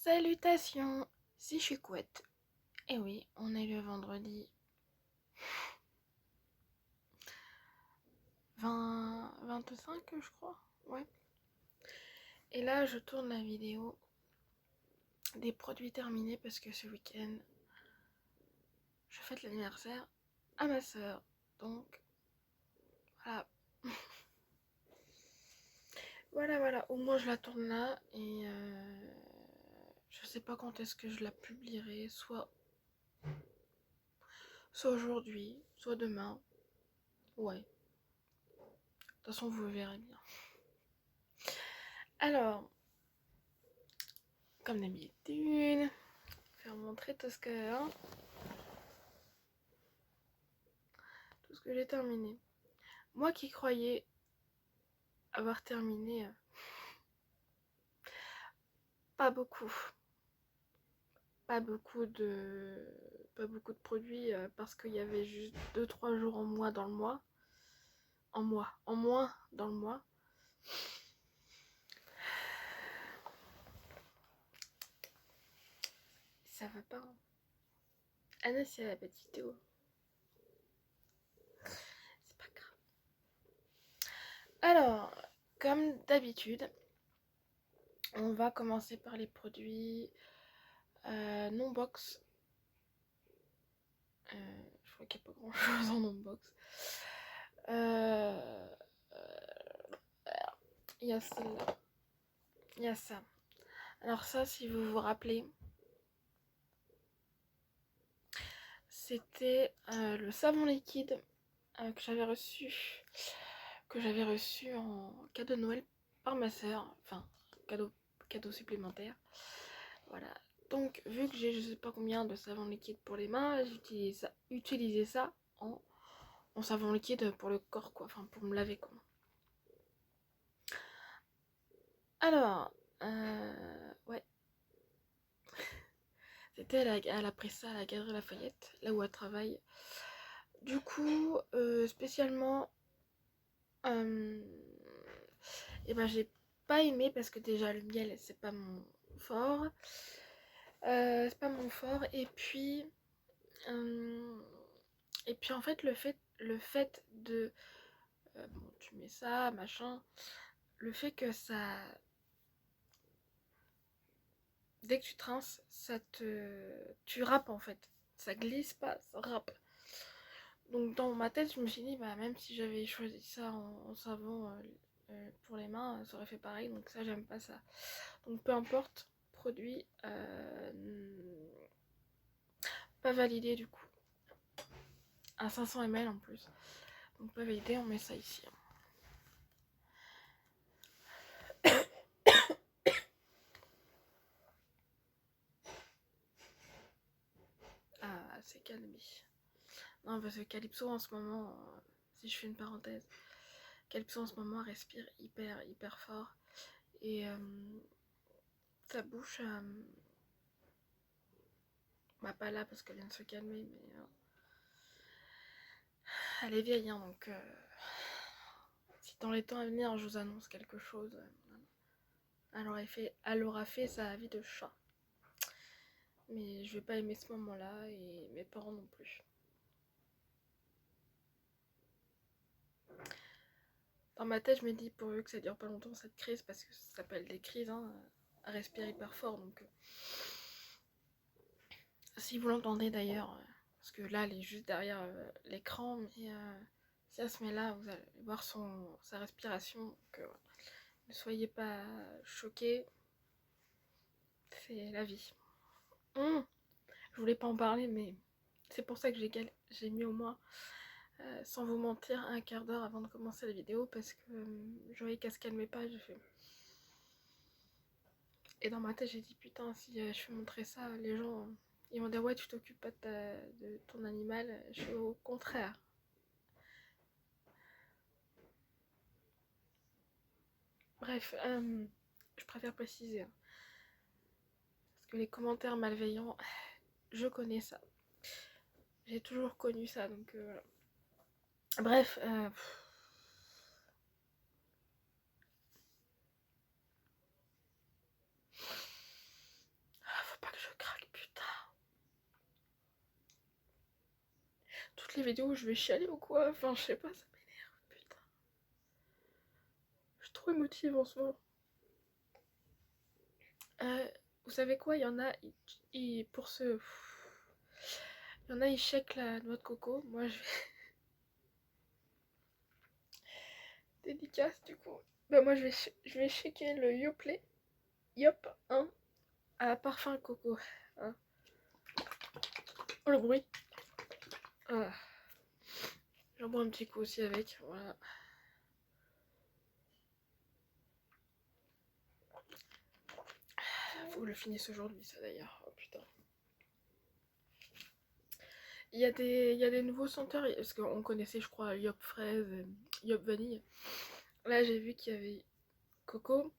Salutations, c'est Choucouette. Et oui, on est le vendredi 25, je crois. Ouais. Et là, je tourne la vidéo des produits terminés parce que ce week-end, je fête l'anniversaire à ma soeur. Donc, voilà. Voilà. Au moins, je la tourne là et je sais pas quand est-ce que je la publierai. Soit aujourd'hui, soit demain. Ouais. De toute façon, vous verrez bien. Alors, comme d'habitude, faire montrer tout ce que j'ai terminé. Moi qui croyais avoir terminé pas beaucoup de produits parce qu'il y avait juste 2-3 jours en moins dans le mois. En moins dans le mois. Ça va pas. Anna, c'est la petite Théo. C'est pas grave. Alors, comme d'habitude, on va commencer par les produits non box. Je crois qu'il n'y a pas grand chose en non box. Il y a celle-là. Il y a ça. Alors ça, si vous vous rappelez, c'était le savon liquide que j'avais reçu en cadeau de Noël par ma soeur. Enfin, cadeau supplémentaire. Voilà. Donc, vu que j'ai je sais pas combien de savon liquide pour les mains, j'ai utilisé ça en savon liquide pour le corps, quoi. Enfin, pour me laver, quoi. Alors, ouais. C'était elle a pris ça à la Galerie Lafayette, là où elle travaille. Du coup, spécialement, et ben j'ai pas aimé parce que déjà le miel c'est pas mon fort. Et puis en fait le fait de bon, tu mets ça machin, le fait que ça, dès que tu trinces, tu râpes en fait, ça glisse pas, ça râpe. Donc dans ma tête je me suis dit bah même si j'avais choisi ça en savon pour les mains, ça aurait fait pareil, donc ça j'aime pas ça. Donc peu importe, produit pas validé du coup, à 500 ml en plus, donc pas validé, on met ça ici. Ah, c'est calmé. Non, parce que Calypso en ce moment, si je fais une parenthèse, Calypso en ce moment respire hyper fort. Et sa bouche, bah pas là parce qu'elle vient de se calmer, mais elle est vieille, hein, donc si dans les temps à venir je vous annonce quelque chose, elle aura fait sa vie de chat. Mais je vais pas aimer ce moment-là et mes parents non plus. Dans ma tête, je me dis pourvu que ça dure pas longtemps cette crise, parce que ça s'appelle des crises, hein, à respirer hyper fort. Donc, si vous l'entendez d'ailleurs, parce que là, elle est juste derrière l'écran, mais si elle se met là, vous allez voir sa respiration. Donc, ne soyez pas choqués, c'est la vie. Je voulais pas en parler, mais c'est pour ça que j'ai mis au moins, sans vous mentir, un quart d'heure avant de commencer la vidéo, parce que je voyais qu'elle se calmait pas. Et dans ma tête, j'ai dit putain, si je fais montrer ça, les gens ils vont dire ouais, tu t'occupes pas de ton animal. Je suis au contraire. Bref, je préfère préciser, hein, parce que les commentaires malveillants, je connais ça. J'ai toujours connu ça, donc voilà. Bref, toutes les vidéos où je vais chialer ou quoi. Enfin, je sais pas, ça m'énerve, putain. Je suis trop émotive en ce moment. Vous savez quoi, il y en a, pour ce... Il y en a, ils shake la noix de coco. Moi, je vais... Dédicace, du coup. Bah, moi, je vais shaker le Yoplait. Yop, hein, à parfum coco. Hein. Oh, le bruit. Ah. J'en bois un petit coup aussi avec, voilà. Faut que je le finisse aujourd'hui, ça d'ailleurs. Oh putain. Il y a des nouveaux senteurs, parce qu'on connaissait, je crois, Yop fraise, Yop vanille. Là, j'ai vu qu'il y avait coco.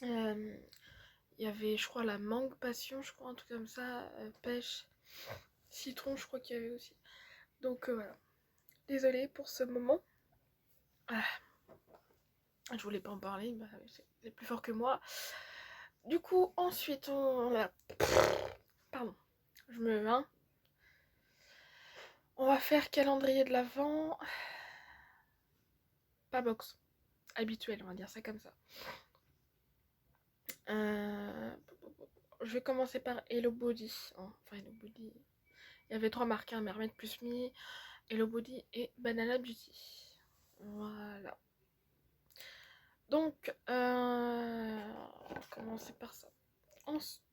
Il y avait, je crois, la mangue passion, je crois, un truc comme ça. Pêche, citron, je crois qu'il y avait aussi. Donc voilà. Désolée pour ce moment. Ah, je voulais pas en parler, bah, c'est plus fort que moi. Du coup, ensuite, pardon, je me vins. On va faire calendrier de l'Avent. Pas box. Habituel, on va dire ça comme ça. Je vais commencer par Hello Body. Hein. Enfin, Hello Body. Il y avait 3 marques, hein, Mermaid plus Me, Hello Body et Banana Beauty. Voilà. Donc, on va commencer par ça.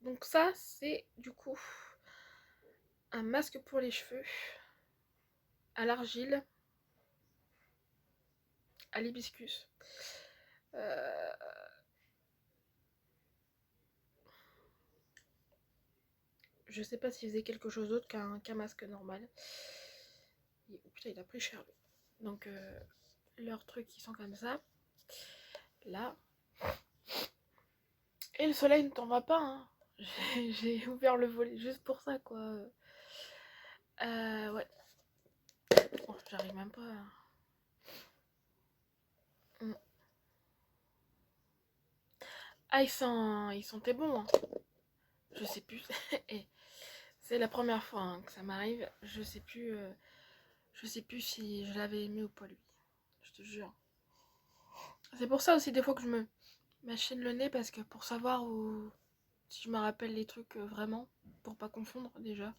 Donc ça, c'est du coup un masque pour les cheveux à l'argile, à l'hibiscus. Je sais pas s'il faisait quelque chose d'autre qu'un masque normal. Putain, il a pris cher lui. Donc leurs trucs qui sont comme ça. Là. Et le soleil ne t'en va pas, hein. J'ai ouvert le volet juste pour ça, quoi. Ouais. Oh, j'arrive même pas. Ah, ils sont tes bons, hein. Je sais plus. C'est la première fois hein, que ça m'arrive. Je sais plus si je l'avais aimé ou pas lui. Je te jure. C'est pour ça aussi des fois que je me machine le nez parce que pour savoir où si je me rappelle les trucs vraiment pour pas confondre déjà.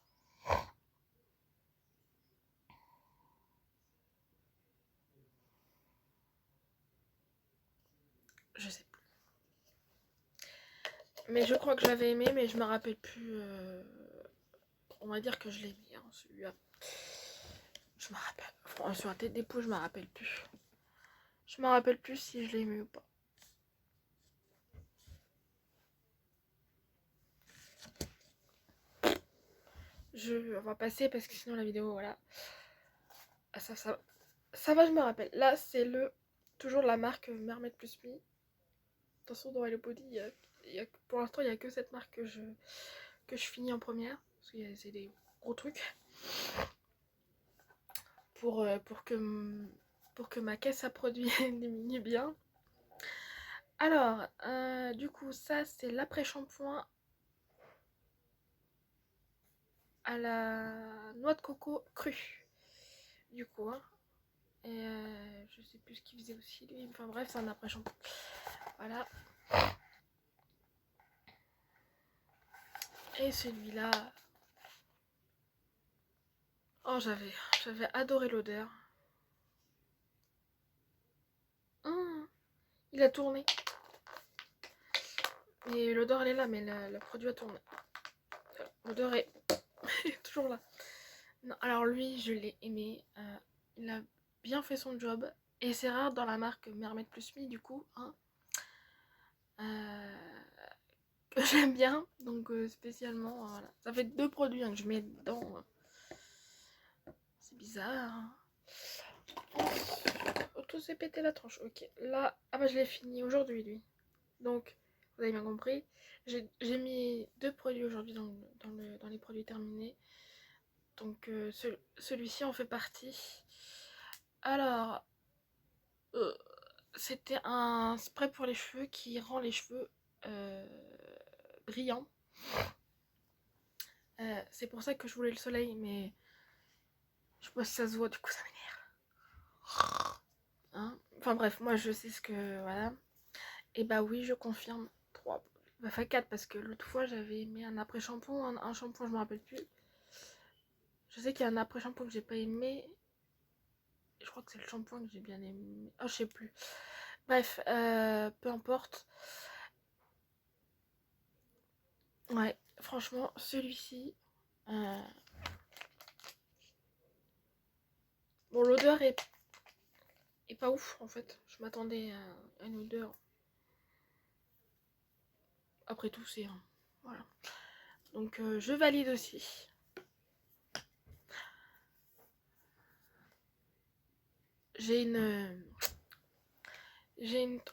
Je sais plus. Mais je crois que j'avais aimé mais je me rappelle plus. On va dire que je l'ai mis hein, celui-là. Je me rappelle. Enfin, sur la tête d'époux, je me rappelle plus. Je me rappelle plus si je l'ai aimé ou pas. On va passer parce que sinon la vidéo, voilà. Ah, ça va, je me rappelle. Là, c'est toujours la marque Mermaid plus Me. Attention, dans Hello Body, pour l'instant, il n'y a que cette marque que je finis en première. Parce que c'est des gros trucs. Pour que ma caisse à produits diminue bien. Alors, du coup, ça, c'est l'après-shampoing à la noix de coco crue. Du coup, hein. Et je sais plus ce qu'il faisait aussi lui. Enfin bref, c'est un après-shampoing. Voilà. Et celui-là. Oh, j'avais adoré l'odeur. Il a tourné. Et l'odeur elle est là, mais le produit a tourné. L'odeur est toujours là. Non, alors lui, je l'ai aimé. Il a bien fait son job. Et c'est rare dans la marque Mermaid plus Me, du coup. Hein, que j'aime bien. Donc spécialement, voilà. Ça fait 2 produits hein, que je mets dedans. C'est bizarre. Hein. Oh, tout s'est pété la tronche. Ok. Là, ah bah je l'ai fini aujourd'hui, lui. Donc, vous avez bien compris. J'ai mis 2 produits aujourd'hui dans les produits terminés. Donc, celui-ci en fait partie. Alors, c'était un spray pour les cheveux qui rend les cheveux brillants. C'est pour ça que je voulais le soleil, mais Je sais pas si ça se voit, du coup ça m'énerve. Hein, enfin bref, moi je sais ce que... Voilà. Et bah oui, je confirme. 3. Enfin 4 parce que l'autre fois j'avais aimé un après-shampoing, un shampoing, je me rappelle plus. Je sais qu'il y a un après-shampoing que j'ai pas aimé. Je crois que c'est le shampoing que j'ai bien aimé. Oh, je sais plus. Bref, peu importe. Ouais, franchement, celui-ci... Bon, l'odeur est pas ouf, en fait. Je m'attendais à une odeur. Après tout, c'est... Voilà. Donc, je valide aussi. J'ai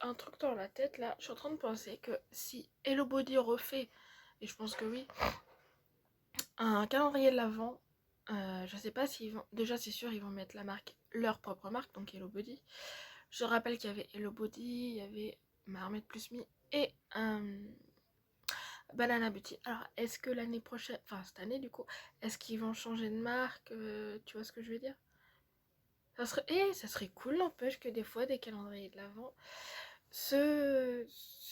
un truc dans la tête, là. Je suis en train de penser que si Hello Body refait, et je pense que oui, un calendrier de l'Avent, je sais pas s'ils vont... Déjà, c'est sûr, ils vont mettre la marque, leur propre marque, donc Hello Body. Je rappelle qu'il y avait Hello Body, il y avait Marmite Plus Me et Banana Beauty. Alors, est-ce que l'année prochaine, enfin cette année du coup, est-ce qu'ils vont changer de marque, tu vois ce que je veux dire? Ça serait cool, n'empêche que des fois, des calendriers de l'Avent se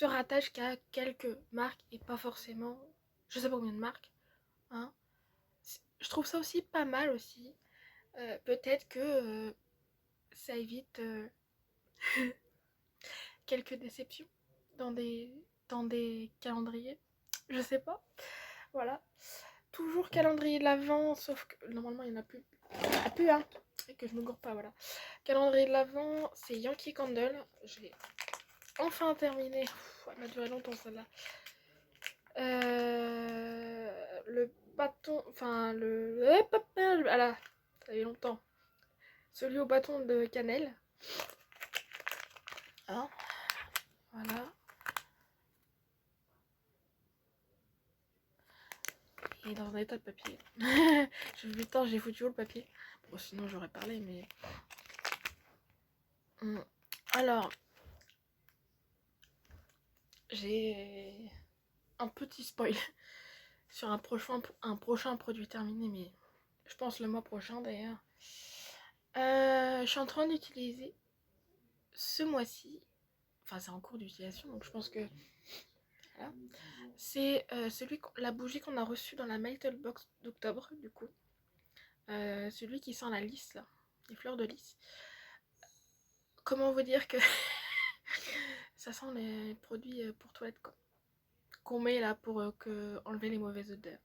rattachent qu'à quelques marques et pas forcément, je sais pas combien de marques, hein. Je trouve ça aussi pas mal aussi. Peut-être que ça évite quelques déceptions dans des calendriers. Je sais pas. Voilà. Toujours calendrier de l'Avent, sauf que normalement il n'y en a plus. Il n'y en a plus, hein. Et que je me gourre pas, voilà. Calendrier de l'Avent, c'est Yankee Candle. J'ai enfin terminé. Elle m'a duré longtemps celle-là. Le bâton. Enfin, le. Voilà. Ça fait longtemps. Celui au bâton de cannelle. Hein, voilà. Et dans un état de papier. J'ai vu le temps, j'ai foutu où le papier? Bon, sinon j'aurais parlé, mais. Alors, j'ai un petit spoil sur un prochain produit terminé, mais je pense le mois prochain d'ailleurs. Je suis en train d'utiliser ce mois-ci, enfin c'est en cours d'utilisation, donc je pense que voilà. C'est la bougie qu'on a reçue dans la Melted Box d'octobre, du coup. Celui qui sent la lys, là, les fleurs de lys. Comment vous dire que ça sent les produits pour toilette, quoi, qu'on met là pour enlever les mauvaises odeurs.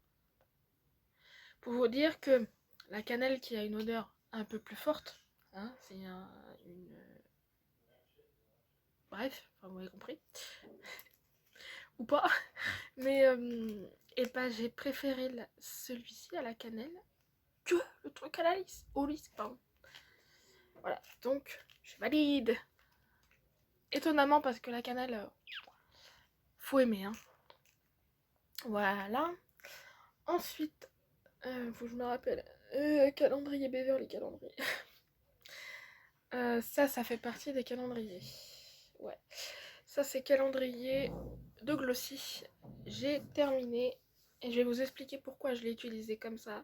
Pour vous dire que la cannelle qui a une odeur un peu plus forte, hein, c'est une... Bref, enfin, vous avez compris. Ou pas. Mais, et bah, j'ai préféré celui-ci à la cannelle que le truc à la lys. Au lys, pardon. Voilà, donc, je valide. Étonnamment, parce que la cannelle, faut aimer, hein. Voilà. Ensuite, faut que je me rappelle. Calendrier Beverly, calendrier. Ça fait partie des calendriers. Ouais. Ça, c'est calendrier de Glossy. J'ai terminé. Et je vais vous expliquer pourquoi je l'ai utilisé comme ça.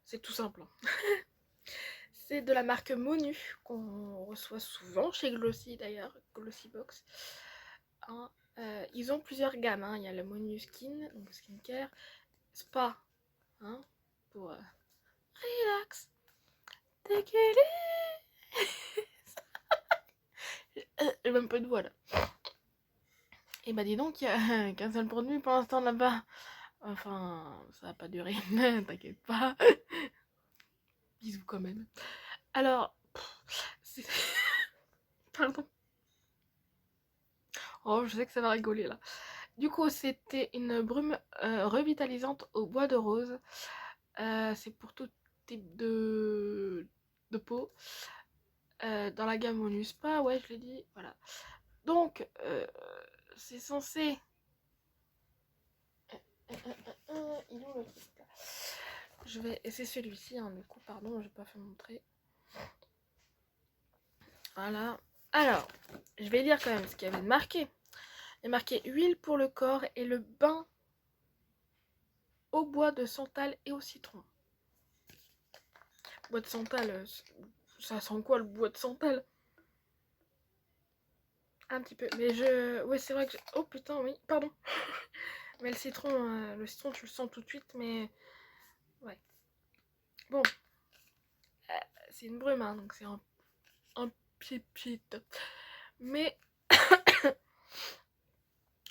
C'est tout simple, hein. C'est de la marque Monu, qu'on reçoit souvent chez Glossy d'ailleurs. Glossy Box. Hein, ils ont plusieurs gammes, hein. Il y a le Monu Skin, donc skincare. Spa, hein, pour relax. Take it easy. J'ai même pas de voix là. Et bah dis donc, il y a qu'un seul produit pour l'instant là-bas. Enfin, ça va pas durer, t'inquiète pas. Bisous quand même. Alors, pardon. Oh, je sais que ça va rigoler là. Du coup, c'était une brume revitalisante au bois de rose. C'est pour tout type de peau. Dans la gamme Onus Spa, ouais, je l'ai dit. Voilà. Donc, c'est censé... Il est où le truc là? Je vais... Et c'est celui-ci, hein, du coup, pardon, j'ai pas fait montrer. Voilà. Alors, je vais lire quand même ce qu'il y avait de marqué. Il y a marqué huile pour le corps et le bain au bois de santal et au citron. Bois de santal, ça sent quoi le bois de santal? Un petit peu, mais ouais, c'est vrai que oh putain, oui, pardon. Mais le citron, tu le sens tout de suite, mais ouais. Bon, c'est une brume, hein, donc c'est un pipite. Mais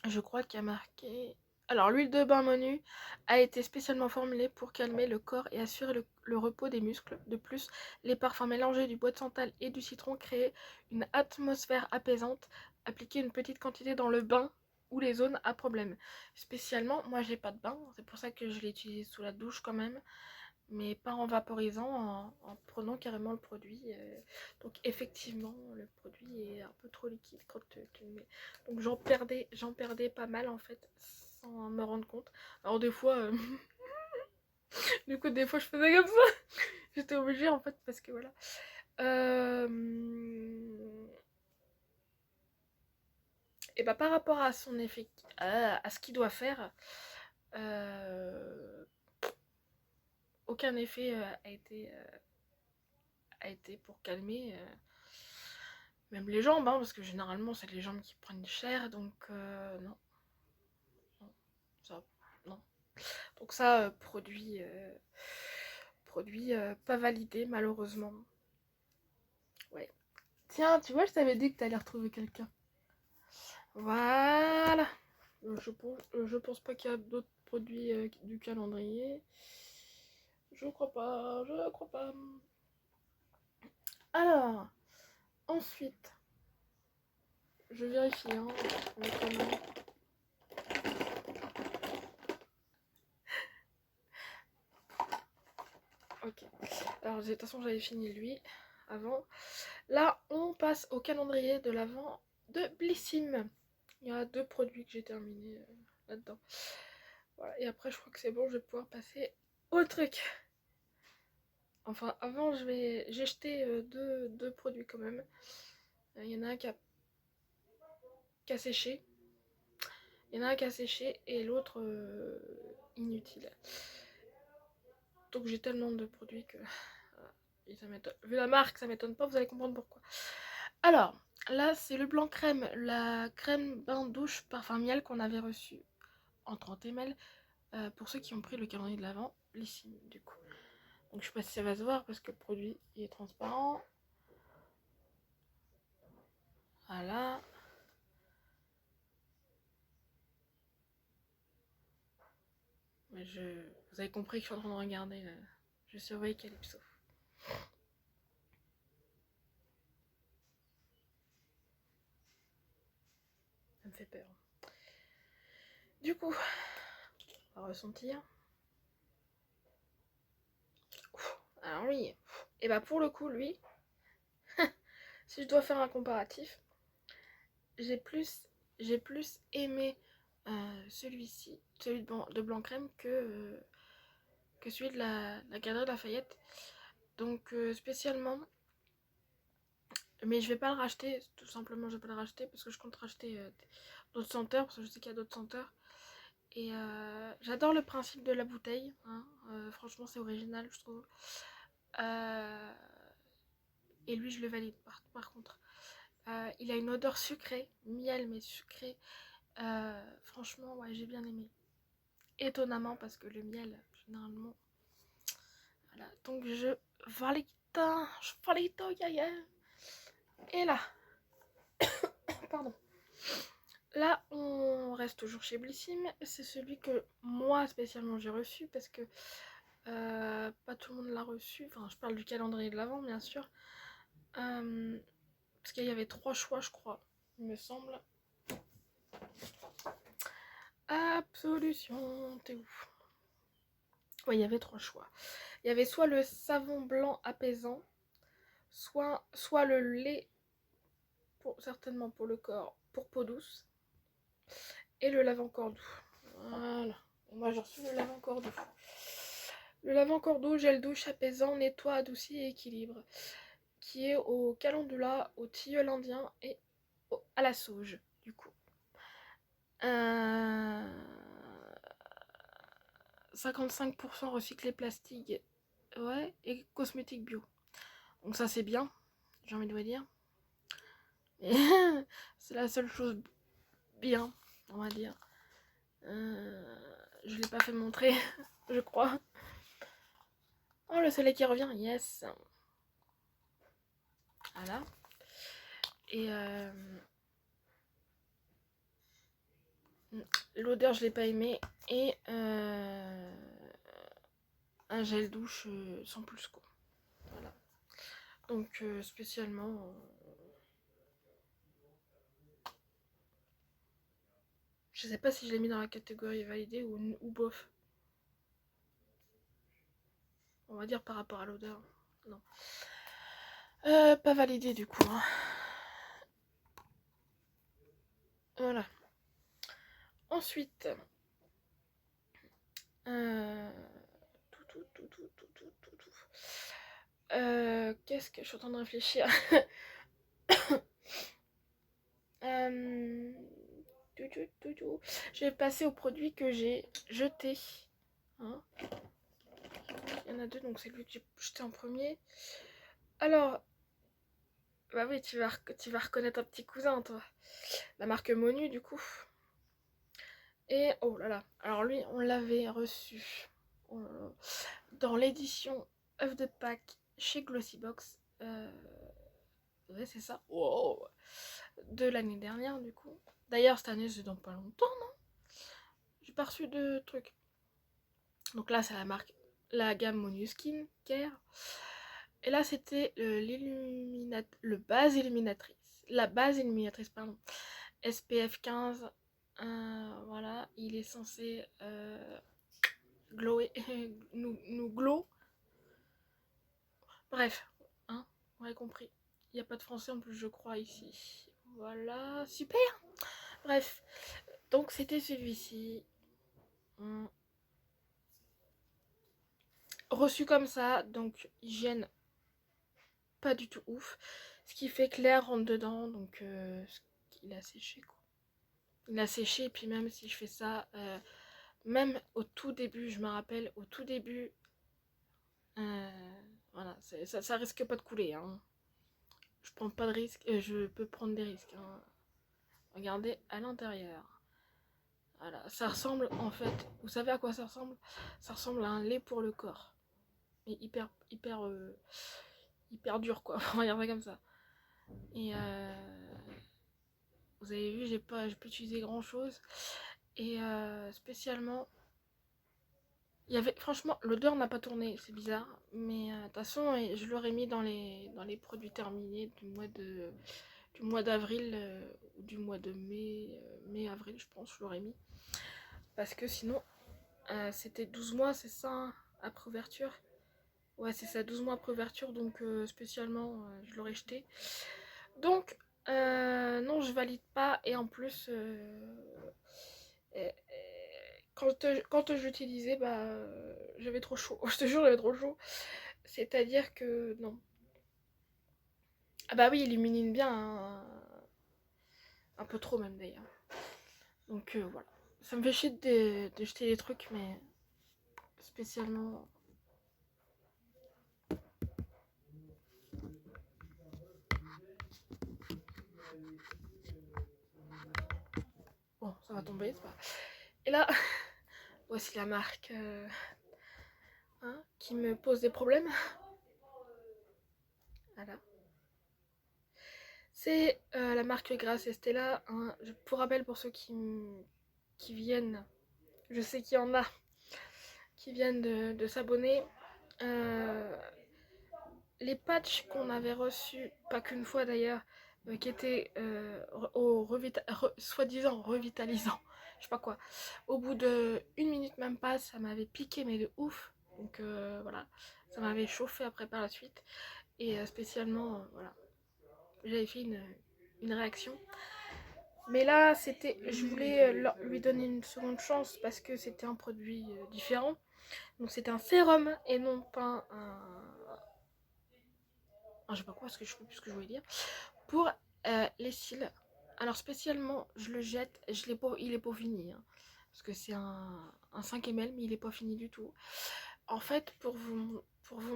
je crois qu'il y a marqué... Alors, l'huile de bain Monu a été spécialement formulée pour calmer le corps et assurer le repos des muscles. De plus, les parfums mélangés du bois de santal et du citron créent une atmosphère apaisante. Appliquez une petite quantité dans le bain ou les zones à problème. Spécialement, moi j'ai pas de bain, c'est pour ça que je l'ai utilisé sous la douche quand même, mais pas en vaporisant, en prenant carrément le produit. Donc effectivement, le produit est un peu trop liquide quand tu le mets. Donc j'en perdais pas mal en fait, sans me rendre compte. Alors des fois, du coup des fois je faisais comme ça. J'étais obligée en fait parce que voilà. Et bah par rapport à son effet, à ce qu'il doit faire, aucun effet a été pour calmer même les jambes, hein, parce que généralement c'est les jambes qui prennent cher, donc non, non, ça, non. Donc ça, produit pas validé malheureusement. Ouais. Tiens, tu vois, je t'avais dit que t'allais retrouver quelqu'un. Voilà. Je pense pas qu'il y a d'autres produits du calendrier. Je crois pas, je crois pas. Alors, ensuite, je vérifie, hein, ok. Alors, de toute façon, j'avais fini lui avant. Là, on passe au calendrier de l'Avent de Blissim. Il y a 2 produits que j'ai terminés là-dedans. Voilà, et après, je crois que c'est bon, je vais pouvoir passer au truc. Enfin, avant, j'ai jeté deux produits quand même. Il y en a un qui a séché. Il y en a un qui a séché et l'autre inutile. Donc j'ai tellement de produits que ça m'étonne. Vu la marque, ça m'étonne pas, vous allez comprendre pourquoi. Alors, là c'est le blanc crème, la crème bain douche parfum miel qu'on avait reçu en 30 ml pour ceux qui ont pris le calendrier de l'Avent, Blissim du coup. Donc je sais pas si ça va se voir parce que le produit il est transparent. Voilà. Mais vous avez compris que je suis en train de regarder. Je surveille Calypso. Ça me fait peur. Du coup, on va ressentir. Alors oui, et bah pour le coup, lui, si je dois faire un comparatif, j'ai plus aimé celui-ci, celui de blanc crème que celui de la Galerie Lafayette. Donc spécialement, mais je vais pas le racheter, tout simplement je vais pas le racheter parce que je compte racheter d'autres senteurs, parce que je sais qu'il y a d'autres senteurs. Et j'adore le principe de la bouteille, hein. Franchement c'est original je trouve. Et lui je le valide par contre. Il a une odeur sucrée, miel mais sucrée. Franchement ouais j'ai bien aimé. Étonnamment parce que le miel généralement. Voilà, donc je valide, yeah. Et là, pardon. Là, on reste toujours chez Blissim. C'est celui que moi spécialement j'ai reçu parce que pas tout le monde l'a reçu. Enfin, je parle du calendrier de l'Avent, bien sûr. Parce qu'il y avait 3 choix, je crois, il me semble. Absolution, t'es où? Ouais, il y avait 3 choix. Il y avait soit le savon blanc apaisant, soit le lait, certainement pour le corps, pour peau douce, et le lave-corps doux. Voilà. Et moi j'ai reçu le lave-corps doux. Le lave-corps doux, gel douche apaisant, nettoie, adoucit et équilibre, qui est au calendula, au tilleul indien et à la sauge, du coup. 55% recyclé plastique, ouais, et cosmétiques bio. Donc ça c'est bien, j'ai envie de vous dire. Et c'est la seule chose bien, on va dire. Je l'ai pas fait montrer, je crois. Oh, le soleil qui revient, yes. Voilà. Et l'odeur, je l'ai pas aimé. Et un gel douche sans plus, quoi. Voilà. Donc, spécialement... je sais pas si je l'ai mis dans la catégorie validée ou bof. On va dire par rapport à l'odeur. Non. Pas validé du coup. Hein. Voilà. Ensuite, qu'est-ce que je suis en train de réfléchir. Je vais passer aux produits que j'ai jetés. Hein. Il y en a deux, donc c'est lui que j'ai jeté en premier. Alors, bah oui, tu vas reconnaître un petit cousin, toi. La marque Monu, du coup. Et, oh là là, alors lui, on l'avait reçu dans l'édition œuf de Pâques chez Glossybox. Ouais, c'est ça. Wow. De l'année dernière, du coup. D'ailleurs, cette année, c'est dans pas longtemps, non? J'ai pas reçu de trucs. Donc là, c'est la gamme Monu Skin Care. Et là, c'était le base illuminatrice. La base illuminatrice, pardon. SPF 15. Voilà, il est censé glower, nous glow. Bref, hein, vous avez compris. Il n'y a pas de français en plus, je crois, ici. Voilà, super. Bref, donc c'était celui-ci. Reçu comme ça, donc hygiène pas du tout ouf. Ce qui fait que l'air rentre dedans, donc il a séché quoi. Il a séché, et puis même si je fais ça, même au tout début, je me rappelle, au tout début, voilà, ça risque pas de couler. Hein. Je prends pas de risque, je peux prendre des risques. Hein. Regardez à l'intérieur. Voilà, ça ressemble en fait, vous savez à quoi ça ressemble? Ça ressemble à un lait pour le corps. Mais hyper dur quoi, on va dire ça comme ça. Et vous avez vu, j'ai pas utilisé grand chose. Et spécialement, il y avait, franchement, l'odeur n'a pas tourné, c'est bizarre. Mais de toute façon, je l'aurais mis dans les produits terminés du mois d'avril ou du mois de mai-avril, je pense, je l'aurais mis. Parce que sinon, c'était 12 mois, c'est ça, hein, après ouverture. Ouais, c'est ça, 12 mois après ouverture, donc spécialement, je l'aurais jeté. Donc, non, je valide pas. Et en plus, quand j'utilisais, bah, j'avais trop chaud. Je te jure, j'avais trop chaud. C'est-à-dire que, non. Ah bah oui, il illumine bien, hein. Un peu trop même d'ailleurs. Donc voilà. Ça me fait chier de jeter les trucs, mais spécialement... Bon, ça va tomber, c'est pas... Et là, voici la marque hein, qui me pose des problèmes. Voilà. C'est la marque Grasse et Stella. Hein. Pour rappel, pour ceux qui viennent, je sais qu'il y en a qui viennent de s'abonner. Les patchs qu'on avait reçus, pas qu'une fois d'ailleurs, qui étaient soi-disant revitalisants, je sais pas quoi. Au bout de 1 minute même pas, ça m'avait piqué mais de ouf. Donc voilà, ça m'avait chauffé après par la suite. Et spécialement, voilà, j'avais fait une réaction. Mais là, je voulais lui donner une seconde chance parce que c'était un produit différent. Donc c'était un sérum et non pas je sais pas quoi, parce que je sais plus ce que je voulais dire. Pour les cils. Alors spécialement, je le jette, il est pas fini. Hein, parce que c'est un 5 ml, mais il est pas fini du tout. en fait, pour vous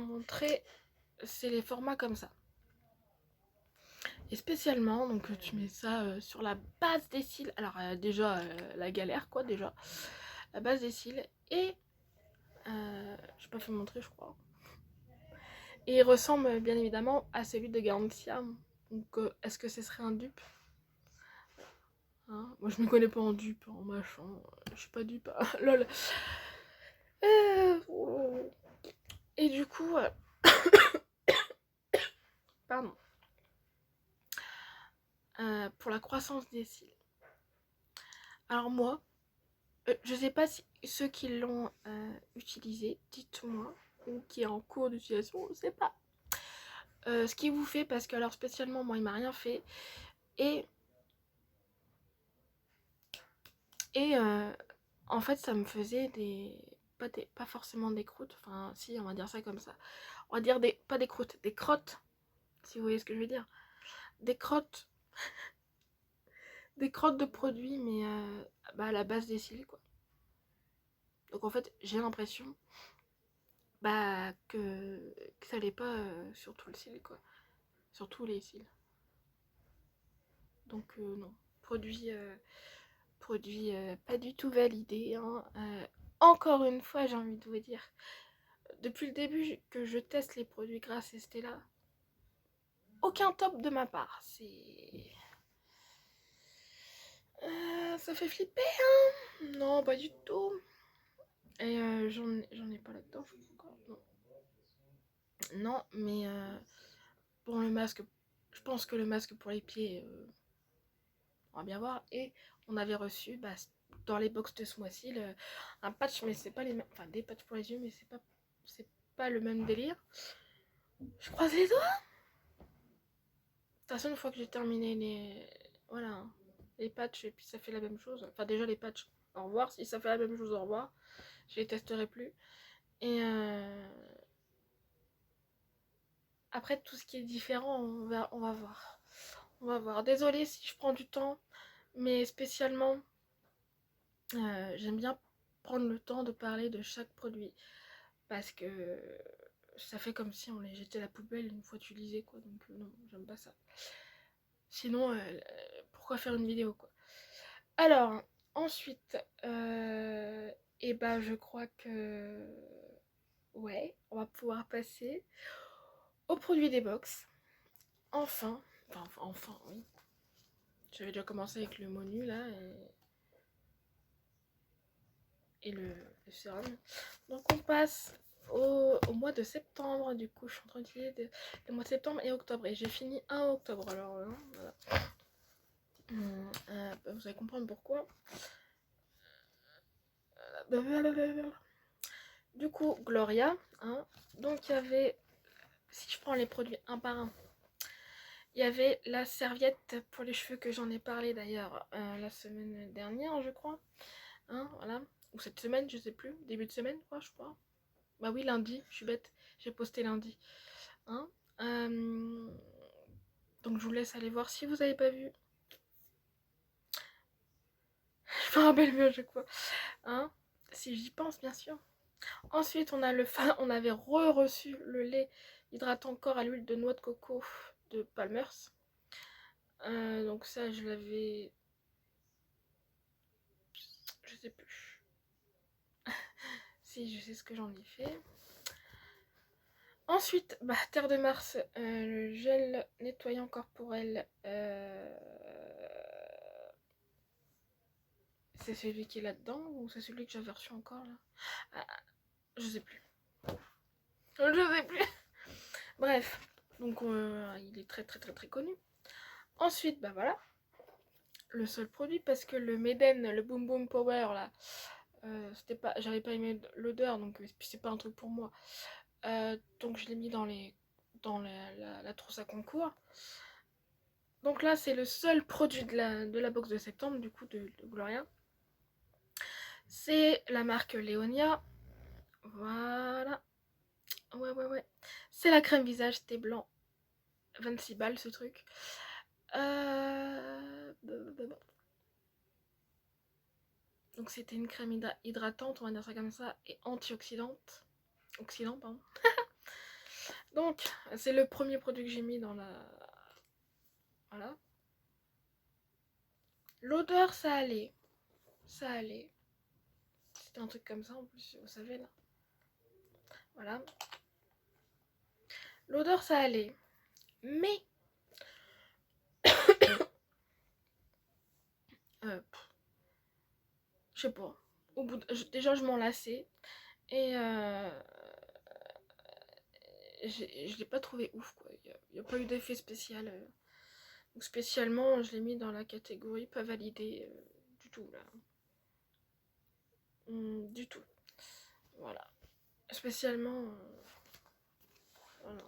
montrer, c'est les formats comme ça. Et spécialement, donc tu mets ça sur la base des cils. Alors déjà, la galère quoi, déjà. La base des cils. Et, je pas fait montrer je crois. Et il ressemble bien évidemment à celui de Garantia. Donc est-ce que ce serait un dupe, hein? Moi je me connais pas en dupe, en machin. Je suis pas dupe, hein. Lol. Et du coup, pardon. Pour la croissance des cils. Alors moi, je sais pas si ceux qui l'ont utilisé, dites-moi, ou qui est en cours d'utilisation, je sais pas. Ce qu'il vous fait, parce que alors spécialement moi il m'a rien fait. Et en fait ça me faisait pas forcément des croûtes, enfin si on va dire ça comme ça. On va dire pas des croûtes, des crottes, si vous voyez ce que je veux dire. Des crottes, des crottes de produits, mais à la base des cils quoi. Donc en fait j'ai l'impression que ça allait pas sur tout le cil quoi. Sur tous les cils. Donc non. Produit pas du tout validé, hein. Encore une fois j'ai envie de vous dire, depuis le début que je teste les produits grâce Estella, aucun top de ma part. Ça fait flipper, hein. Non, pas du tout. Et j'en ai pas là-dedans, je crois. Non. Non, mais bon, le masque, je pense que le masque pour les pieds, on va bien voir. Et on avait reçu dans les box de ce mois-ci un patch, mais c'est pas les mêmes. Enfin, des patchs pour les yeux, mais c'est pas le même délire. Je croise les doigts. De toute façon, une fois que j'ai terminé voilà, les patchs, et puis ça fait la même chose. Enfin, déjà les patchs, au revoir. Si ça fait la même chose, au revoir. Je les testerai plus. Et après, tout ce qui est différent, on va voir. On va voir. Désolée si je prends du temps, mais spécialement, j'aime bien prendre le temps de parler de chaque produit. Parce que ça fait comme si on les jetait à la poubelle une fois utilisé quoi. Donc non, j'aime pas ça. Sinon, pourquoi faire une vidéo quoi. Alors, ensuite, et ben je crois que ouais, on va pouvoir passer aux produits des box. Enfin, oui. J'avais déjà commencé avec le Monu là et le sérum. Donc on passe au mois de septembre. Du coup, je suis en train d'utiliser le mois de septembre et octobre. Et j'ai fini 1 octobre. Alors, voilà. Vous allez comprendre pourquoi. Du coup, Gloria. Hein. Donc, il y avait, si je prends les produits un par un, il y avait la serviette pour les cheveux que j'en ai parlé d'ailleurs la semaine dernière, je crois. Hein, voilà. Ou cette semaine, je sais plus. Début de semaine, quoi, je crois. Bah oui, lundi, je suis bête. J'ai posté lundi. Hein. Donc, je vous laisse aller voir si vous n'avez pas vu. Je me rappelle mieux à chaque fois. Hein. Si j'y pense, bien sûr. Ensuite, on avait reçu le lait hydratant corps à l'huile de noix de coco de Palmer's. Donc ça, je l'avais... Je sais plus. Si, je sais ce que j'en ai fait. Ensuite, Terre de Mars, le gel nettoyant corporel. C'est celui qui est là-dedans ou c'est celui que j'avais reçu encore là? Je sais plus. Je sais plus. Bref, donc il est très très très très connu. Ensuite, voilà, le seul produit parce que le Meden, le Boom Boom Power là, c'était pas, j'avais pas aimé l'odeur donc c'est pas un truc pour moi. Donc je l'ai mis dans la trousse à concours. Donc là c'est le seul produit de la box de septembre du coup de Gloria. C'est la marque Léonia. Voilà. Ouais. C'est la crème visage thé blanc. 26 balles ce truc. Donc c'était une crème hydratante, on va dire ça comme ça, et antioxydante. Oxydant, pardon. Donc, c'est le premier produit que j'ai mis dans la... Voilà. L'odeur, ça allait. Ça allait. C'était un truc comme ça, en plus, vous savez, là. Voilà. L'odeur, ça allait. Mais... je sais pas. Au bout déjà, je m'en lassais. Et je l'ai pas trouvé ouf, quoi. Il n'y a pas eu d'effet spécial. Donc spécialement, je l'ai mis dans la catégorie pas validée du tout, là. Du tout. Voilà. Spécialement... voilà.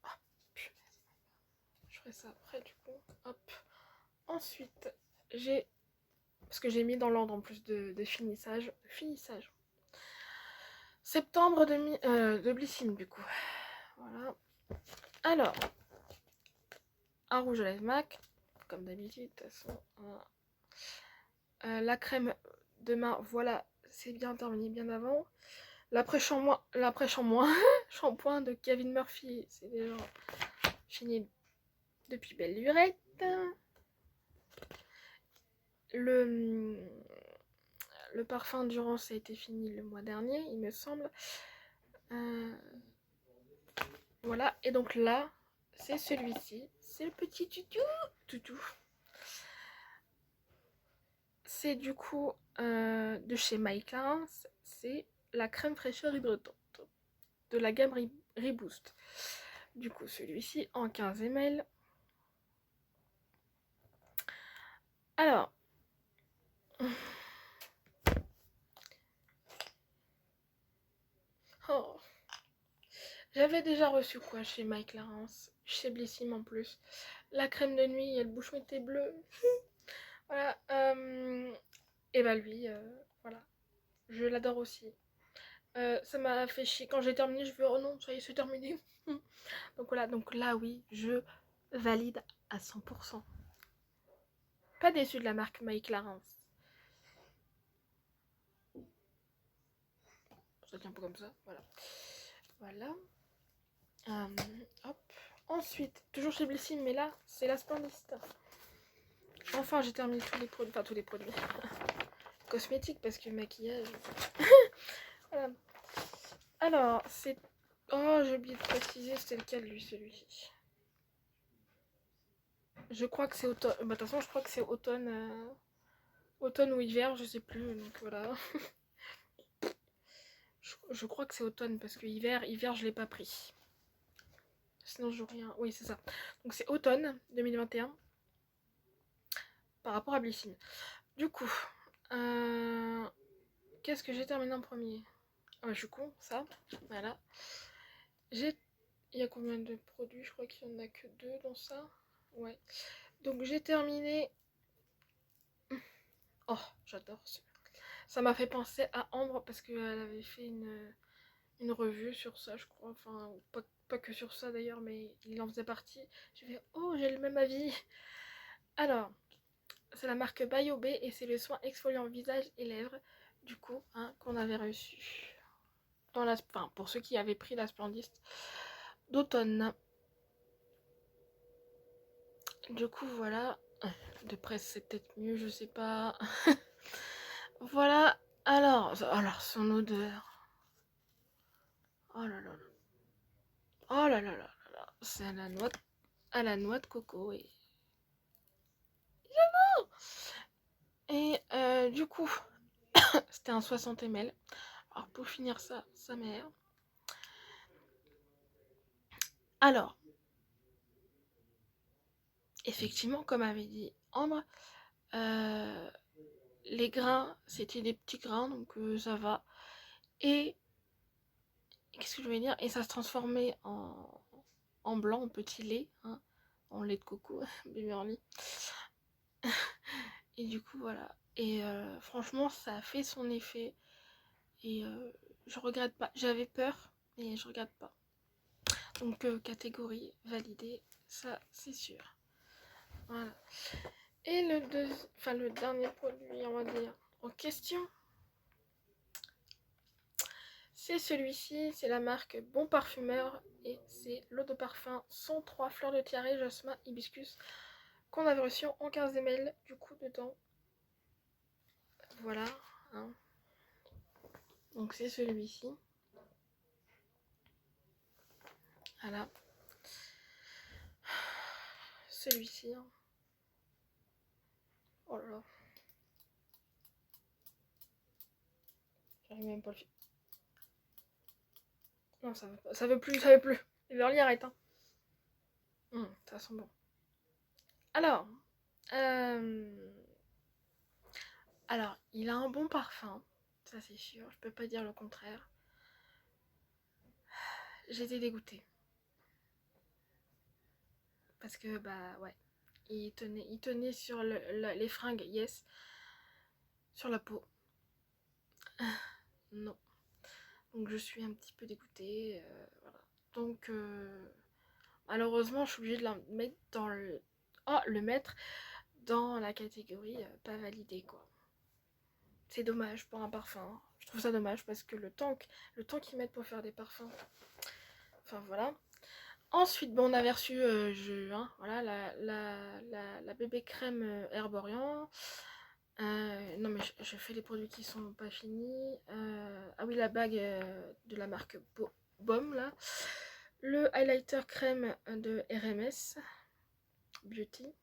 Ah, punaise. Je ferai ça après, du coup. Hop. Ensuite, j'ai... parce que j'ai mis dans l'ordre en plus de finissage. Finissage. Septembre de Blissim, du coup. Voilà. Alors, un rouge à lèvres MAC, comme d'habitude, de toute façon. La crème de main, voilà, c'est bien terminé bien avant. L'après-shampoing shampoing de Kevin Murphy, c'est déjà fini depuis belle lurette. Le parfum Durance a été fini le mois dernier, il me semble. Voilà, et donc là, c'est celui-ci. C'est le petit toutou. C'est du coup de chez My Clarins. C'est la crème fraîcheur hydratante de la gamme Reboost. Du coup, celui-ci en 15 ml. Alors, oh, j'avais déjà reçu quoi chez My Clarins, chez Blissim en plus. La crème de nuit et le bouchon était bleu. Voilà. Et bah lui, voilà. Je l'adore aussi. Ça m'a fait chier. Quand j'ai terminé, je fais oh non, ça y est, c'est terminé. Donc voilà, donc là oui, je valide à 100%. Pas déçu de la marque My Clarins. Ça tient un peu comme ça, voilà. Voilà. Hop. Ensuite, toujours chez Blissim, mais là, c'est la Splendiste. Enfin, j'ai terminé tous les produits, enfin tous les produits cosmétiques parce que maquillage. Voilà. Alors, c'est... oh, j'ai oublié de préciser, c'était lequel lui, celui-ci. Je crois que c'est automne. Bah, de toute façon, je crois que c'est automne. Automne ou hiver, je sais plus. Donc voilà. Je crois que c'est automne parce que hiver, je l'ai pas pris. Sinon, j'aurais rien. Oui, c'est ça. Donc c'est automne 2021 par rapport à Blissim. Du coup, qu'est-ce que j'ai terminé en premier? Ah, je suis con, ça. Voilà. Il y a combien de produits? Je crois qu'il n'y en a que 2 dans ça. Ouais. Donc j'ai terminé. Oh, j'adore ça. Ça m'a fait penser à Ambre parce qu'elle avait fait une revue sur ça, je crois. Enfin, pas que sur ça d'ailleurs, mais il en faisait partie. J'ai fait oh, j'ai le même avis. Alors, c'est la marque BioB et c'est le soin exfoliant visage et lèvres, du coup, hein, qu'on avait reçu. Dans la, enfin, pour ceux qui avaient pris la Splendiste d'automne. Du coup, voilà. De près, c'est peut-être mieux, je sais pas. Voilà. Alors, son odeur. Oh là là. Oh là là là là. C'est à la noix de coco. Et du coup, c'était un 60 ml. Alors, pour finir ça, sa mère. Alors, effectivement, comme avait dit Ambre, les grains, c'était des petits grains, donc ça va. Et qu'est-ce que je voulais dire? Et ça se transformait en blanc, en petit lait, hein, en lait de coco, Beverly. Et du coup, voilà. Et franchement, ça a fait son effet. Et je regrette pas. J'avais peur, mais je regrette pas. Donc, catégorie validée, ça c'est sûr. Voilà. Et le dernier produit, on va dire, en question, c'est celui-ci, c'est la marque Bon Parfumeur et c'est l'eau de parfum 103 fleurs de tiare, jasmin, hibiscus qu'on avait reçu en 15 ml du coup dedans. Voilà, hein. Donc c'est celui-ci. Voilà. Celui-ci. Hein. Oh là là. J'arrive même pas à le faire. Non, ça veut pas. Ça veut plus, ça veut plus. Everly, arrête. Hein. Ça sent bon. Alors. Alors, il a un bon parfum. Ça c'est sûr. Je peux pas dire le contraire. J'étais dégoûtée. Parce que, bah ouais. Il tenait sur les fringues, yes. Sur la peau. Non. Donc je suis un petit peu dégoûtée. Voilà. Donc malheureusement je suis obligée de la mettre dans le mettre dans la catégorie pas validée quoi. C'est dommage pour un parfum. Hein. Je trouve ça dommage parce que le temps qu'ils mettent pour faire des parfums. Enfin voilà. Ensuite, bon, on avait reçu voilà, la bébé crème Herborian. Non mais je fais les produits qui sont pas finis. Ah oui, la bague de la marque Baume là. Le highlighter crème de RMS Beauty.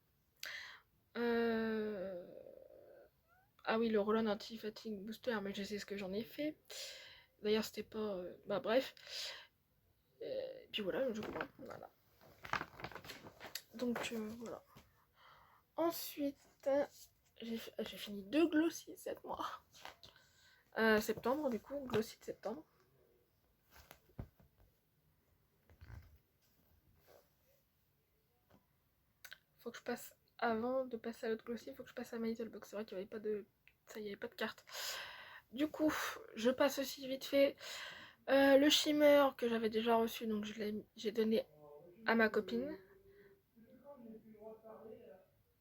Ah oui, le roll-on anti-fatigue booster, mais je sais ce que j'en ai fait. D'ailleurs, c'était pas. Bah bref. Et puis voilà, je crois. Voilà. Donc voilà. Ensuite, j'ai fini 2 glossy cette mois. Septembre, du coup, glossy de septembre. Faut que je passe, avant de passer à l'autre glossy, il faut que je passe à My Box. C'est vrai qu'il n'y avait pas de. Ça, il n'y avait pas de carte. Du coup, je passe aussi vite fait le shimmer que j'avais déjà reçu, donc j'ai donné à ma copine.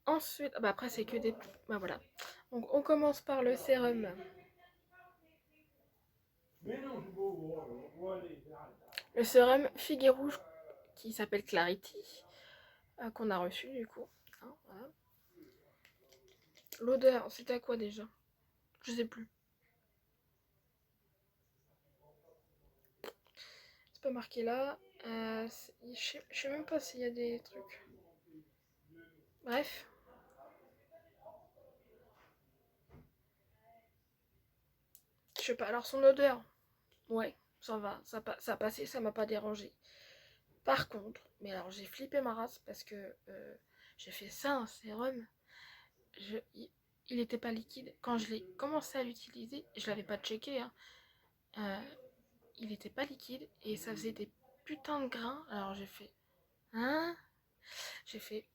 Ensuite, bah après c'est que des. Bah voilà. Donc on commence par le sérum. Le sérum Figues Rouge qui s'appelle Clarity, qu'on a reçu du coup. Hein, voilà. L'odeur, c'était à quoi déjà? Je sais plus. C'est pas marqué là. Je sais même pas s'il y a des trucs. Bref. Je sais pas. Alors son odeur, ouais, ça va. Ça passait, ça m'a pas dérangé. Par contre, mais alors j'ai flippé ma race parce que j'ai fait ça, un sérum. Il était pas liquide. Quand je l'ai commencé à l'utiliser, je l'avais pas checké. Hein. Il était pas liquide et ça faisait des putains de grains. Alors j'ai fait, hein? J'ai fait,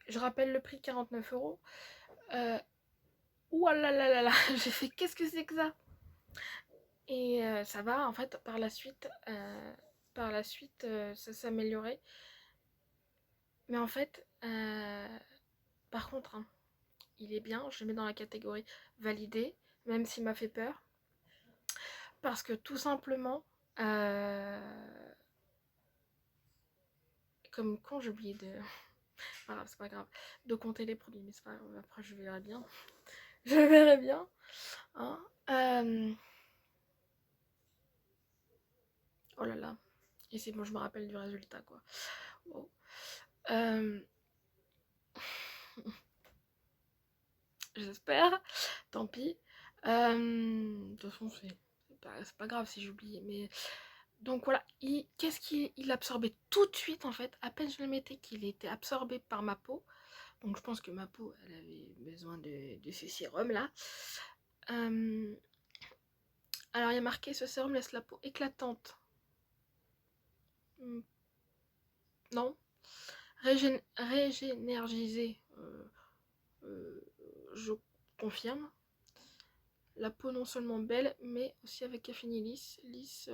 je rappelle le prix 49 €. Ouah là là là là, j'ai fait, qu'est-ce que c'est que ça? Et ça va, en fait, par la suite, ça s'améliorait. Mais en fait, par contre, hein, il est bien, je le mets dans la catégorie validé, même s'il m'a fait peur. Parce que tout simplement, comme quand j'ai oublié de... Voilà, c'est pas grave, de compter les produits, mais c'est pas grave, après je verrai bien. Je verrai bien. Hein. Oh là là. Et c'est bon, je me rappelle du résultat, quoi. Wow. J'espère. Tant pis. De toute façon, c'est pas grave si j'oublie. Mais donc voilà, qu'est-ce qu'il absorbait tout de suite en fait. À peine je le mettais, qu'il était absorbé par ma peau. Donc je pense que ma peau, elle avait besoin de ce sérum là. Alors il y a marqué: ce sérum laisse la peau éclatante. Non. Régénergiser. Je confirme. La peau non seulement belle, mais aussi avec café lisse. Lisse,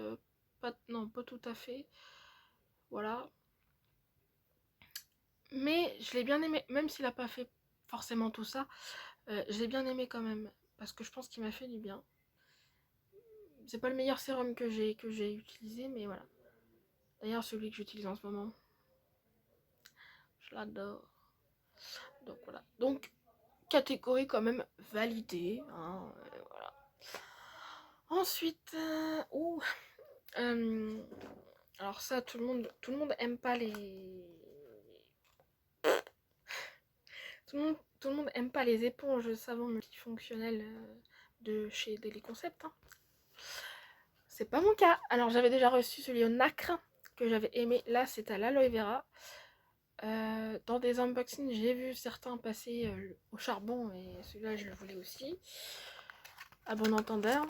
non, pas tout à fait. Voilà. Mais je l'ai bien aimé, même s'il n'a pas fait forcément tout ça. Je l'ai bien aimé quand même, parce que je pense qu'il m'a fait du bien. C'est pas le meilleur sérum que j'ai utilisé, mais voilà. D'ailleurs, celui que j'utilise en ce moment, je l'adore. Donc voilà. Donc, catégorie quand même validée. Hein, voilà. Ensuite, alors ça, tout le monde aime pas les... Tout le monde aime pas les éponges savon multifonctionnelles de chez Daily Concept. Hein. C'est pas mon cas. Alors j'avais déjà reçu celui au nacre que j'avais aimé. Là, c'est à l'aloe vera. Dans des unboxings, j'ai vu certains passer au charbon et celui-là, je le voulais aussi. À bon entendeur.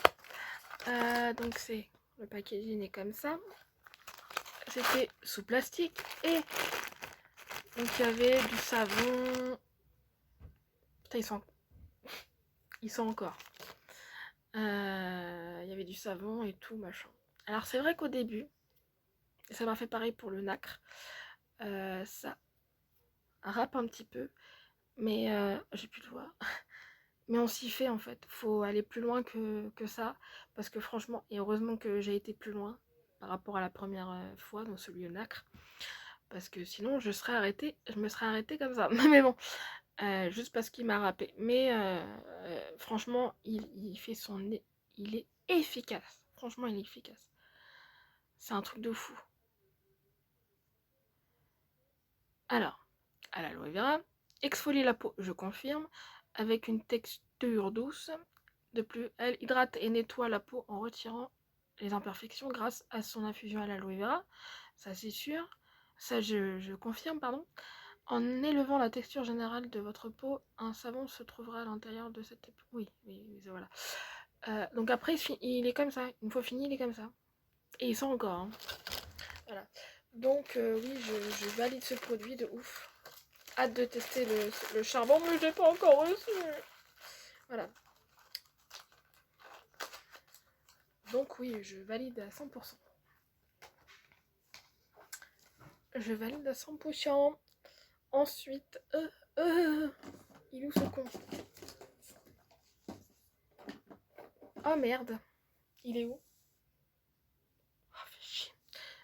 Donc c'est le packaging est comme ça. C'était sous plastique et donc il y avait du savon. Putain, ils sont encore. Il y avait du savon et tout machin. Alors c'est vrai qu'au début, ça m'a fait pareil pour le nacre. Ça râpe un petit peu, mais j'ai plus de voix. Mais on s'y fait en fait. Faut aller plus loin que ça, parce que franchement, et heureusement que j'ai été plus loin par rapport à la première fois dans celui au nacre, parce que sinon je me serais arrêtée comme ça. Mais bon, juste parce qu'il m'a râpé. Mais franchement, il fait son nez, il est efficace. Franchement, il est efficace. C'est un truc de fou. Alors, à l'aloe vera, exfolie la peau, je confirme, avec une texture douce. De plus, elle hydrate et nettoie la peau en retirant les imperfections grâce à son infusion à l'aloe vera. Ça, c'est sûr. Ça, je confirme, pardon. En élevant la texture générale de votre peau, un savon se trouvera à l'intérieur de cette peau. Oui, voilà. Donc après, il est comme ça. Une fois fini, il est comme ça. Et il sent encore. Hein. Voilà. Donc oui, je valide ce produit de ouf. Hâte de tester le charbon, mais je l'ai pas encore reçu. Voilà. Donc oui, je valide à 100%. Je valide à 100%. Ensuite, il est où ce con? Oh merde. Il est où? Oh, fait chier.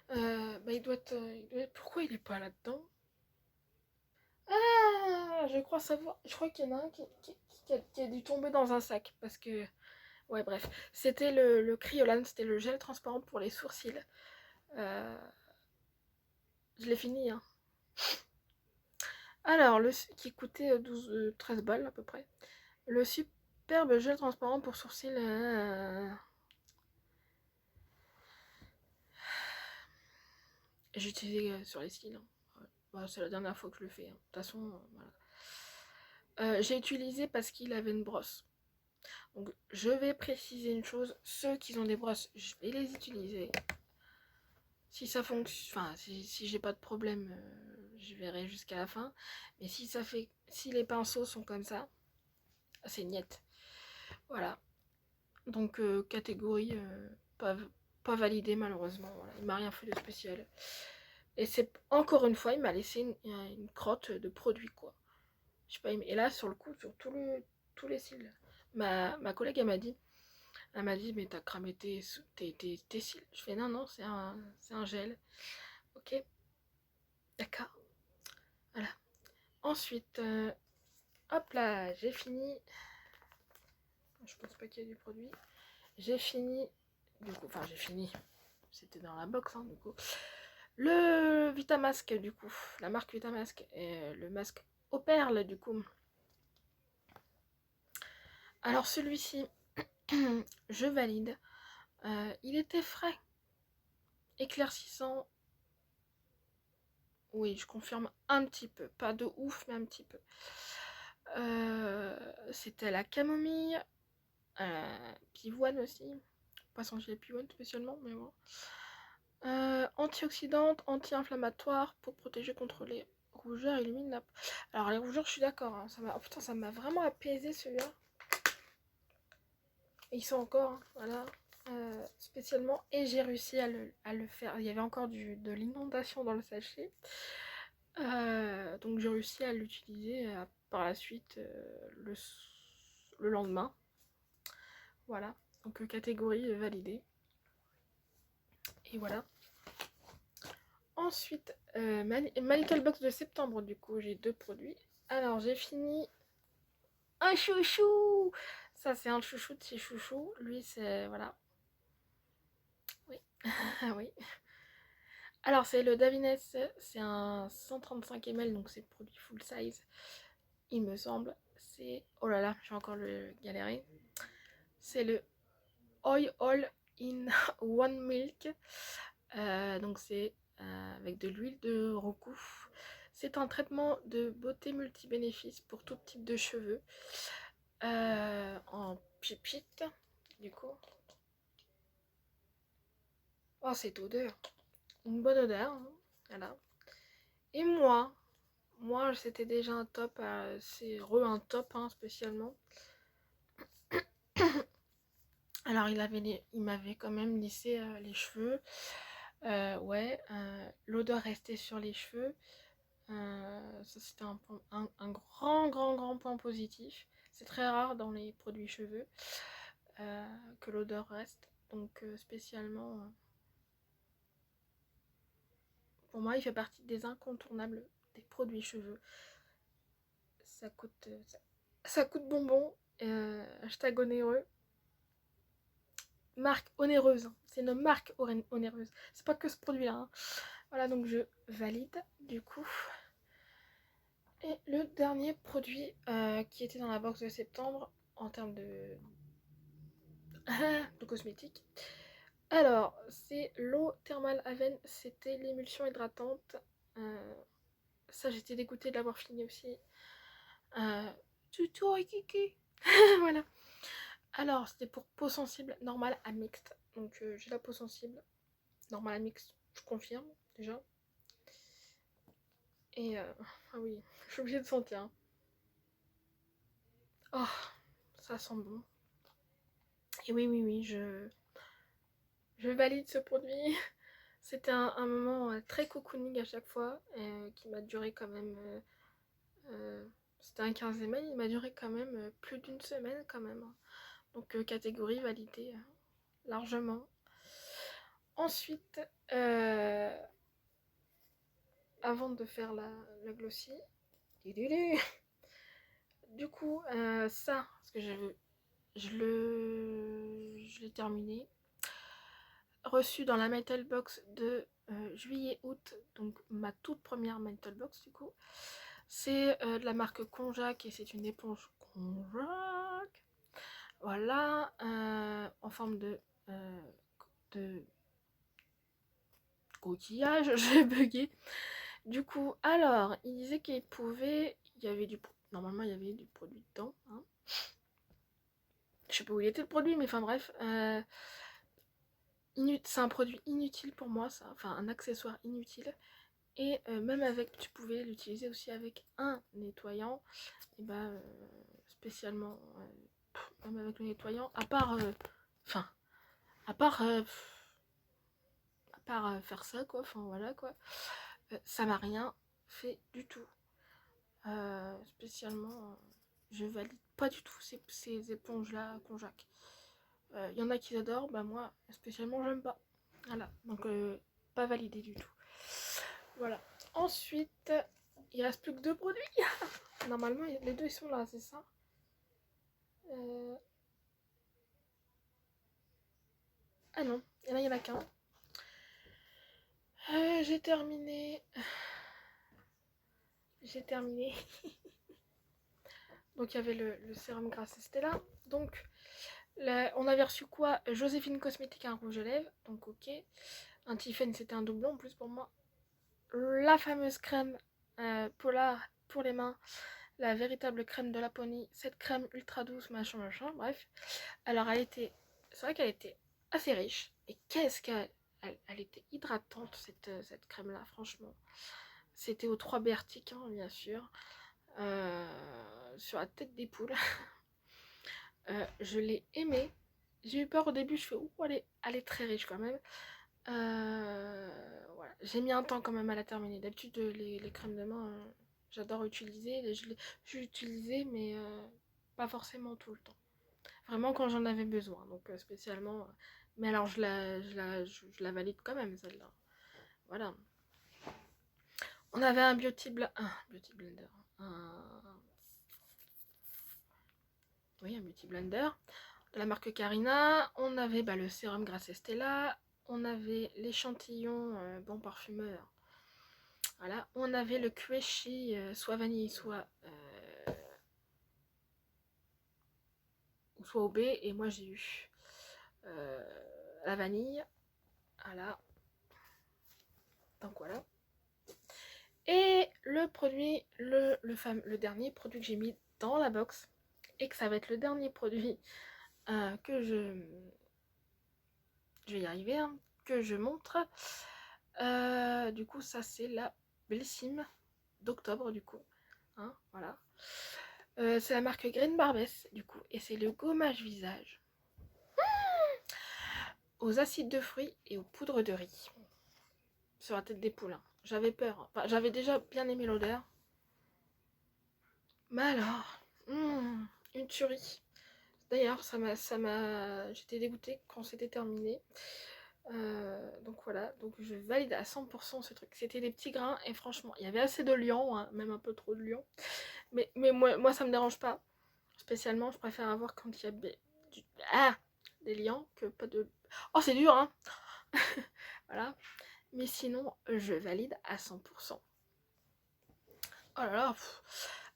Bah il doit être... Pourquoi il est pas là-dedans? Ah, je crois savoir. Je crois qu'il y en a un qui a dû tomber dans un sac. Parce que... Ouais, bref. C'était le Kryolan. C'était le gel transparent pour les sourcils. Je l'ai fini, hein. Alors, qui coûtait 13 balles à peu près. Le superbe gel transparent pour sourcils. J'ai utilisé sur les cils. Hein. Ouais. Bah, c'est la dernière fois que je le fais. Hein. De toute façon, voilà. J'ai utilisé parce qu'il avait une brosse. Donc, je vais préciser une chose. Ceux qui ont des brosses, je vais les utiliser. Si ça fonctionne, enfin, si j'ai pas de problème, je verrai jusqu'à la fin. Mais si les pinceaux sont comme ça, c'est niet. Voilà. Donc catégorie pas validée malheureusement. Voilà. Il m'a rien fait de spécial. Et c'est encore une fois, il m'a laissé une crotte de produit quoi. Je sais pas, et là sur le coup, sur tous les cils. Ma collègue elle m'a dit mais t'as cramé tes cils. Je fais non, c'est un gel. Ok, d'accord. Voilà. Ensuite, hop là, j'ai fini. Je pense pas qu'il y ait du produit. J'ai fini. Du coup, enfin j'ai fini. C'était dans la box hein, du coup. Le Vitamasque du coup. La marque Vitamasque. Et le masque aux perles du coup. Alors celui-ci, je valide. Il était frais. Éclaircissant. Oui, je confirme un petit peu. Pas de ouf, mais un petit peu. C'était la camomille. Pivoine aussi. Pas senti les pivoines spécialement, mais bon. Antioxydante, anti-inflammatoire pour protéger contre les rougeurs, illumine la peau. Alors les rougeurs, je suis d'accord. Hein, ça m'a vraiment apaisé celui-là. Ils sont encore, hein, voilà. Spécialement, et j'ai réussi à le faire. Il y avait encore de l'inondation dans le sachet. Donc j'ai réussi à l'utiliser par la suite le lendemain. Voilà. Donc catégorie validée. Et voilà. Ensuite, ma Little Box de septembre, du coup, j'ai 2 produits. Alors, j'ai fini un chouchou. Ça, c'est un chouchou de chez Chouchou. Lui, c'est... Voilà. Oui. Oui. Alors, c'est le Davines. C'est un 135 ml, donc c'est produit full size. Il me semble. C'est... Oh là là, je vais encore le galérer. C'est le Oil All in One Milk. Donc c'est avec de l'huile de rocou. C'est un traitement de beauté multi-bénéfices pour tout type de cheveux. En pipite, du coup. Oh, cette odeur. Une bonne odeur. Hein. Voilà. Et moi c'était déjà un top. C'est un top, hein, spécialement. Alors, il m'avait quand même lissé les cheveux. Ouais, l'odeur restait sur les cheveux. Ça, c'était un grand point positif. C'est très rare dans les produits cheveux que l'odeur reste. Donc, spécialement, pour moi, il fait partie des incontournables des produits cheveux. Ça coûte bonbon. Hashtag onéreux. Marque onéreuse. C'est une marque onéreuse. C'est pas que ce produit-là. Hein. Voilà, donc je valide du coup. Et le dernier produit qui était dans la box de septembre en termes de cosmétiques. Alors, c'est l'eau thermale Aven. C'était l'émulsion hydratante. Ça, j'étais dégoûtée de l'avoir fini aussi. Tuto kiki. Voilà. Alors, c'était pour peau sensible normale à mixte. Donc, j'ai la peau sensible normale à mixte. Je confirme déjà. Et ah oui, je suis obligée de sentir. Hein. Oh, ça sent bon. Et oui, je valide ce produit. C'était un moment très cocooning à chaque fois, qui m'a duré quand même... c'était un 15 ml, il m'a duré quand même plus d'une semaine quand même. Donc catégorie validée largement. Ensuite, avant de faire la glossy, du coup, ça, parce que je l'ai terminé. Reçu dans la Metal Box de juillet-août, donc ma toute première Metal Box du coup. C'est de la marque Konjac et c'est une éponge Konjac. Voilà, en forme de coquillage, j'ai bugué. Du coup, alors, il disait qu'il pouvait, normalement il y avait du produit dedans. Hein. Je sais pas où il était le produit, mais enfin bref. C'est un produit inutile pour moi, ça, enfin un accessoire inutile. Et même avec, tu pouvais l'utiliser aussi avec un nettoyant. Et bah, spécialement, même avec le nettoyant, à part faire ça, quoi, enfin voilà, quoi. Ça m'a rien fait du tout. Spécialement, je valide pas du tout ces éponges-là, Konjac. Il y en a qui adorent, bah moi, spécialement, j'aime pas. Voilà, donc pas validé du tout. Voilà. Ensuite, il reste plus que 2 produits. Normalement, les 2 ils sont là, c'est ça. Ah non, et là il y en a qu'un. J'ai terminé. J'ai terminé. Donc il y avait le sérum grâce à Stella. Donc on avait reçu quoi? Joséphine Cosmétique, un rouge à lèvres. Donc ok. Un Tiffen, c'était un doublon en plus pour moi. La fameuse crème Polar pour les mains. La véritable crème de Laponie. Cette crème ultra douce, machin. Bref. Alors c'est vrai qu'elle était assez riche. Et qu'est-ce qu'elle elle était hydratante, cette crème-là, franchement. C'était aux 3 Bertic, hein, bien sûr. Sur la tête des poules. Je l'ai aimée. J'ai eu peur au début, je fais ouh, elle est très riche quand même. Voilà. J'ai mis un temps quand même à la terminer. D'habitude, les crèmes de main, j'adore utiliser. J'ai utilisé, mais pas forcément tout le temps. Vraiment quand j'en avais besoin. Donc spécialement. Mais alors je la valide quand même celle-là. Voilà. On avait un beauty blender. Oui, un beauty blender. De la marque Carina. On avait le sérum Grasse Estella. On avait l'échantillon Bon Parfumeur. Voilà. On avait le Queshi soit vanille, soit OB. Et moi j'ai eu la vanille. Voilà. Donc voilà. Et le produit, le dernier produit que j'ai mis dans la box, et que ça va être le dernier produit que je vais y arriver, hein, que je montre. Du coup, ça c'est la Bellissime d'octobre, du coup. Hein, voilà. C'est la marque Green Barbès, du coup, et c'est le gommage visage aux acides de fruits et aux poudres de riz sur la tête des poules. Hein. J'avais peur. Enfin, j'avais déjà bien aimé l'odeur. Mais alors, une tuerie. D'ailleurs, j'étais dégoûtée quand c'était terminé. Donc voilà, donc je valide à 100% ce truc. C'était des petits grains et franchement, il y avait assez de liant, hein, même un peu trop de liant. Mais moi, ça me dérange pas. Spécialement, je préfère avoir quand il y a des liants que pas de... Oh, c'est dur, hein. Voilà. Mais sinon, je valide à 100%. Oh là là.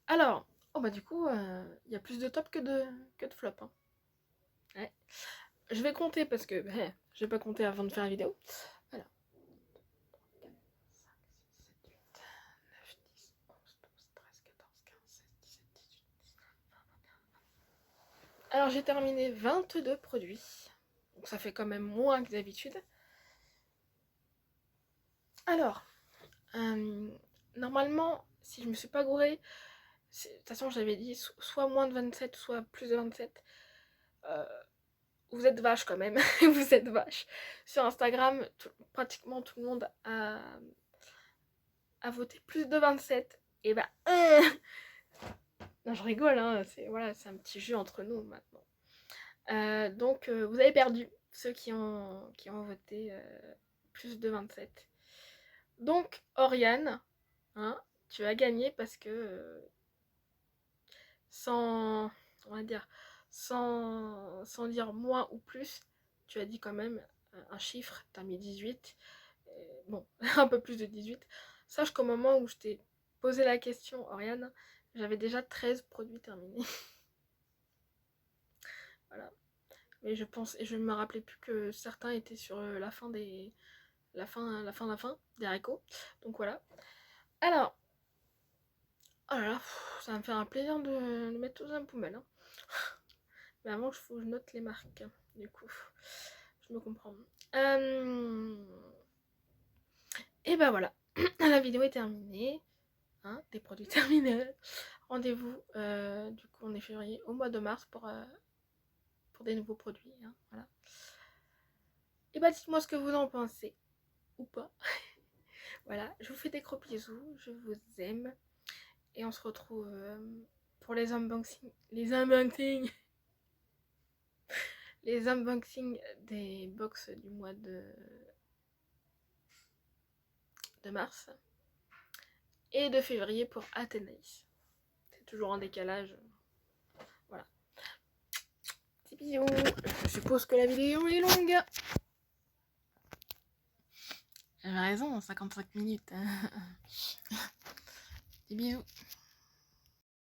Alors, du coup, il y a plus de top que de flop. Hein. Ouais. Je vais compter parce que je vais pas compter avant de faire la vidéo. Alors. 4, 5, 6, 7, 8, 9, 10, 11, 12, 13, 14, 15, 16, 17, 18, 19, 20, 21. Alors j'ai terminé 22 produits. Donc ça fait quand même moins que d'habitude. Alors, normalement, si je me suis pas gourée, de toute façon j'avais dit soit moins de 27, soit plus de 27. Vous êtes vache quand même, vous êtes vache. Sur Instagram, pratiquement tout le monde a voté plus de 27. Et non, je rigole, hein, c'est un petit jeu entre nous maintenant. Donc vous avez perdu, ceux qui ont voté plus de 27. Donc Oriane, hein, tu as gagné parce que sans dire moins ou plus, tu as dit quand même un chiffre, tu as mis 18. Bon, un peu plus de 18. Sache qu'au moment où je t'ai posé la question, Oriane, j'avais déjà 13 produits terminés. Voilà. Mais je me rappelais plus que certains étaient sur la fin des haricots. Donc voilà. Alors, oh là là, ça va me faire un plaisir de mettre tout ça en poubelle. Hein. Mais avant, il faut que je note les marques. Du coup, je me comprends. Et voilà. La vidéo est terminée. Hein, des produits terminés. Rendez-vous du coup on est février au mois de mars pour des nouveaux produits. Hein, voilà. Et dites-moi ce que vous en pensez. Ou pas. Voilà, je vous fais des gros bisous. Je vous aime. Et on se retrouve pour les unboxings. Les unboxings des box du mois de mars. Et de février pour Athénaïs. C'est toujours en décalage. Voilà. Petits bisous. Je suppose que la vidéo est longue. J'avais raison, 55 minutes. Des bisous.